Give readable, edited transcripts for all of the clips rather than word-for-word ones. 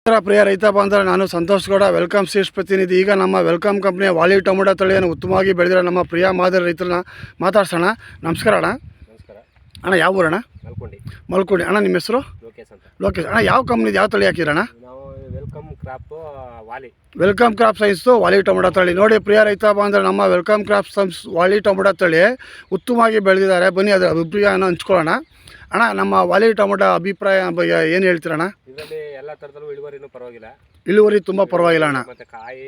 ಪ್ರಿಯ ರೈತ ಬಾಂಧವ, ನಾನು ಸಂತೋಷ್ ಗೌಡ, ವೆಲ್ಕಮ್ ಸೀಡ್ಸ್ ಪ್ರತಿನಿಧಿ. ಈಗ ನಮ್ಮ ವೆಲ್ಕಮ್ ಕಂಪ್ನಿಯ ವಾಲಿ ಟೊಮೊಟೊ ತಳಿಯನ್ನು ಉತ್ತಮವಾಗಿ ಬೆಳೆದಿರೋ ನಮ್ಮ ಪ್ರಿಯ ಮಾದರಿ ರೈತರನ್ನ ಮಾತಾಡ್ಸೋಣ. ನಮಸ್ಕಾರ ಅಣ್ಣ. ನಮಸ್ಕಾರ ಅಣ್ಣ. ಯಾವ ಊರಣ್ಣ? ಮಲ್ಕೊಂಡಿ ಅಣ್ಣ. ನಿಮ್ಮ ಹೆಸರು? ಲೋಕೇಶ್ ಅಣ್ಣ. ಯಾವ ಕಂಪ್ನಿದು ಯಾವ ತಳಿ ಹಾಕಿರಣ್ಣ? ನಾವು ವೆಲ್ಕಮ್ ಕ್ರಾಪ್ ವಾಲಿ. ವೆಲ್ಕಮ್ ಕ್ರಾಪ್ ಸೈನ್ಸ್ದು ವಾಲಿ ಟೊಮೊಟೊ ತಳಿ. ನೋಡಿ ಪ್ರಿಯ ರೈತ ಬಾಂಧವ, ನಮ್ಮ ವೆಲ್ಕಮ್ ಕ್ರಾಪ್ ಸೈನ್ಸ್ ವಾಲಿ ಟೊಮೊಟೊ ತಳಿ ಉತ್ತಮವಾಗಿ ಬೆಳೆದಿದ್ದಾರೆ. ಬನ್ನಿ ಅದರ ಅಭಿಪ್ರಾಯನ ಹಂಚ್ಕೊಳ್ಳೋಣ. ಅಣ್ಣ, ನಮ್ಮ ವಾಲಿ ಟೊಮೊಟೊ ಅಭಿಪ್ರಾಯ ಬಗ್ಗೆ ಏನು ಹೇಳ್ತೀರಣ್ಣ? ಇದರಲ್ಲಿ ಎಲ್ಲ ಥರದಲ್ಲೂ ಇಳುವರಿನೂ ಪರವಾಗಿಲ್ಲ. ಇಳುವರಿ ತುಂಬ ಪರವಾಗಿಲ್ಲ ಅಣ್ಣ. ಮತ್ತೆ ಕಾಯಿ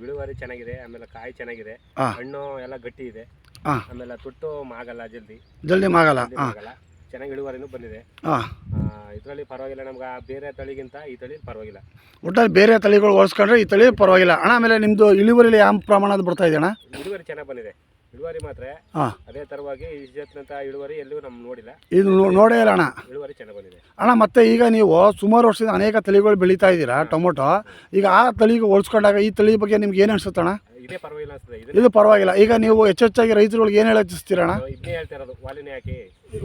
ಇಳುವರಿ ಚೆನ್ನಾಗಿದೆ. ಆಮೇಲೆ ಕಾಯಿ ಚೆನ್ನಾಗಿದೆ. ಹಣ್ಣು ಎಲ್ಲ ಗಟ್ಟಿ ಇದೆ. ಆಮೇಲೆ ತುಟ್ಟು ಮಾಗಲ್ಲ, ಜಲ್ದಿ ಮಾಗಲ್ಲ. ಚೆನ್ನಾಗಿ ಇಳುವರಿನೂ ಬಂದಿದೆ. ಇದರಲ್ಲಿ ಪರವಾಗಿಲ್ಲ. ನಮ್ಗೆ ಬೇರೆ ತಳಿಗಿಂತ ಈ ತಳಿ ಪರವಾಗಿಲ್ಲ. ಒಟ್ಟಲ್ಲಿ ಬೇರೆ ತಳಿಗಳು ಹೋಲಿಸ್ಕೊಂಡ್ರೆ ಈ ತಳಿ ಪರವಾಗಿಲ್ಲ ಅಣ್ಣ. ಆಮೇಲೆ ನಿಮ್ಮದು ಇಳುವರಿಲಿ ಯಾವ ಪ್ರಮಾಣದ ಬರ್ತಾ ಇದೆ ಅಣ್ಣ? ಇಳುವರಿ ಚೆನ್ನಾಗಿ ಬಂದಿದೆ. ಇಳುವರಿ ಮಾತ್ರ ಅದೇ ತರವಾಗಿ ಇಷ್ಟಂತ ಇಳುವರಿ ಎಲ್ಲೂ ನಮ್ಗೆ ನೋಡಿಲ್ಲ. ಇದು ನೋಡೇ ಇಲ್ಲ ಅಣ್ಣ. ಇಳುವರಿ ಚೆನ್ನಾಗಿ ಬಂದಿದೆ ಅಣ್ಣ. ಮತ್ತೆ ಈಗ ನೀವು ಸುಮಾರು ವರ್ಷದಿಂದ ಅನೇಕ ತಳಿಗಳು ಬೆಳೀತಾ ಇದ್ದೀರಾ ಟೊಮೊಟೊ. ಈಗ ಆ ತಳಿಗೆ ಹೋಲಿಸ್ಕೊಂಡಾಗ ಈ ತಳಿ ಬಗ್ಗೆ ನಿಮ್ಗೆ ಏನು ಅನ್ಸುತ್ತೆ ಅಣ್ಣ? ಇದೇ ಪರವಾಗಿಲ್ಲ ಅನ್ಸುತ್ತೆ. ಇದು ಪರವಾಗಿಲ್ಲ. ಈಗ ನೀವು ಹೆಚ್ಚೆಚ್ಚಾಗಿ ರೈತರುಗಳಿಗೆ ಏನು ಹೇಳೋಣ? ಇದನ್ನೇ ಹೇಳ್ತಾ ಇರೋದು, ವಾಲಿನೇ ಹಾಕಿ,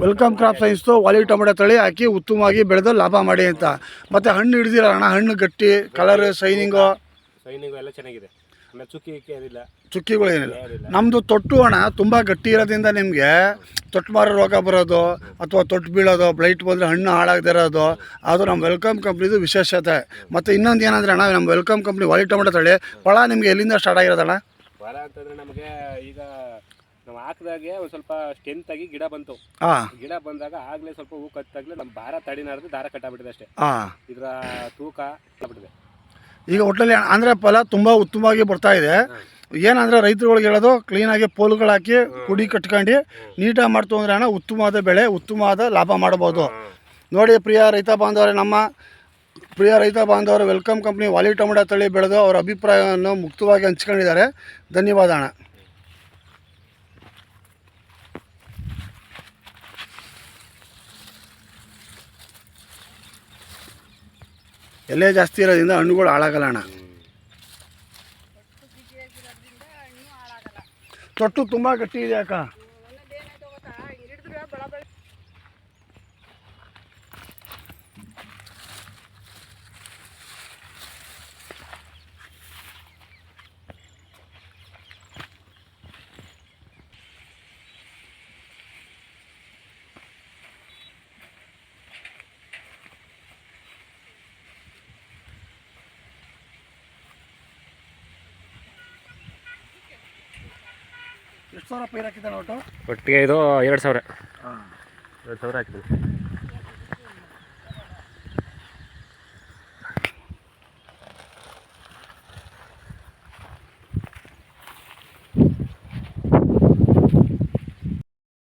ವೆಲ್ಕಮ್ ಕ್ರಾಪ್ ಸೈನ್ಸ್ದು ವಾಲಿ ಟೊಮೊಟೊ ತಳಿ ಹಾಕಿ ಉತ್ತಮವಾಗಿ ಬೆಳೆದು ಲಾಭ ಮಾಡಿ ಅಂತ. ಮತ್ತೆ ಹಣ್ಣು ಹಿಡಿದಿರ ಅಣ್ಣ. ಹಣ್ಣು ಗಟ್ಟಿ, ಕಲರ್, ಶೈನಿಂಗು ಎಲ್ಲ ಚೆನ್ನಾಗಿದೆ. ಆಮೇಲೆ ಚುಕ್ಕಿಗಳು ಏನಿಲ್ಲ. ನಮ್ಮದು ತೊಟ್ಟು ಅಣ್ಣ ತುಂಬ ಗಟ್ಟಿ ಇರೋದ್ರಿಂದ ನಿಮಗೆ ತೊಟ್ಟು ಮಾರೋ ರೋಗ ಬರೋದು ಅಥವಾ ತೊಟ್ಟು ಬೀಳೋದು, ಬ್ಲೈಟ್ ಬಂದರೆ ಹಣ್ಣು ಹಾಳಾಗದೇ ಇರೋದು, ಅದು ನಮ್ಮ ವೆಲ್ಕಮ್ ಕಂಪ್ನಿದು ವಿಶೇಷತೆ. ಮತ್ತು ಇನ್ನೊಂದು ಏನಂದರೆ ಅಣ್ಣ, ನಮ್ಮ ವೆಲ್ಕಮ್ ಕಂಪ್ನಿ ವಾಲಿ ಟೊಮೊಟೊ ತಳಿ ಫಲ ನಿಮಗೆ ಎಲ್ಲಿಂದ ಸ್ಟಾರ್ಟ್ ಆಗಿರೋದಣ್ಣ? ಫಲ ಅಂತಂದರೆ ನಮಗೆ ಈಗ ನಾವು ಹಾಕಿದಾಗೆ ಒಂದು ಸ್ವಲ್ಪ ಸ್ಟ್ರೆಂತ್ ಆಗಿ ಗಿಡ ಬಂತು. ಗಿಡ ಬಂದಾಗ ಆಗಲೇ ಸ್ವಲ್ಪ ಹೂ ಕತ್ತಾಗಲೇ ನಮ್ಮ ಭಾರ ತಡಿನಾಡ್ದು ದಾರ ಕಟ್ಟಾಗ್ಬಿಟ್ಟಿದೆ ಅಷ್ಟೇ. ಇದರ ತೂಕ ಆಗ್ಬಿಟ್ಟಿದೆ. ಈಗ ಒಟ್ಟಲ್ಲಿ ಅಂದರೆ ಫಲ ತುಂಬ ಉತ್ತಮವಾಗಿ ಬರ್ತಾ ಇದೆ. ಏನಂದರೆ ರೈತರುಗಳಿಗೆ ಹೇಳೋದು, ಕ್ಲೀನಾಗಿ ಪೋಲುಗಳು ಹಾಕಿ ಕುಡಿ ಕಟ್ಕೊಂಡು ನೀಟಾಗಿ ಮಾಡ್ತು ಅಂದರೆ ಅಣ್ಣ ಉತ್ತಮವಾದ ಬೆಳೆ, ಉತ್ತಮವಾದ ಲಾಭ ಮಾಡ್ಬೋದು. ನೋಡಿ ಪ್ರಿಯ ರೈತ ಬಾಂಧವರೇ, ನಮ್ಮ ಪ್ರಿಯ ರೈತ ಬಾಂಧವರು ವೆಲ್ಕಮ್ ಕಂಪ್ನಿ ವಾಲಿ ಟೊಮೊಟೊ ತಳಿ ಬೆಳೆದು ಅವರ ಅಭಿಪ್ರಾಯವನ್ನು ಮುಕ್ತವಾಗಿ ಹಂಚ್ಕೊಂಡಿದ್ದಾರೆ. ಧನ್ಯವಾದ ಅಣ್ಣ. ಎಲೆ ಜಾಸ್ತಿ ಇರೋದ್ರಿಂದ ಹಣ್ಣುಗಳು ಹಾಳಾಗಲ್ಲ ಅಣ್ಣ. ತೊಟ್ಟು ತುಂಬ ಗಟ್ಟಿ ಇದೆ ಅಕ್ಕ. ಎಷ್ಟು ಸಾವಿರ ಪೈರ್ ಹಾಕಿದ್ದಾನೆ ಒಟ್ಟು? ಒಟ್ಟಿಗೆ ಇದು 2,000 ಹಾಕಿದ್ದೀನಿ.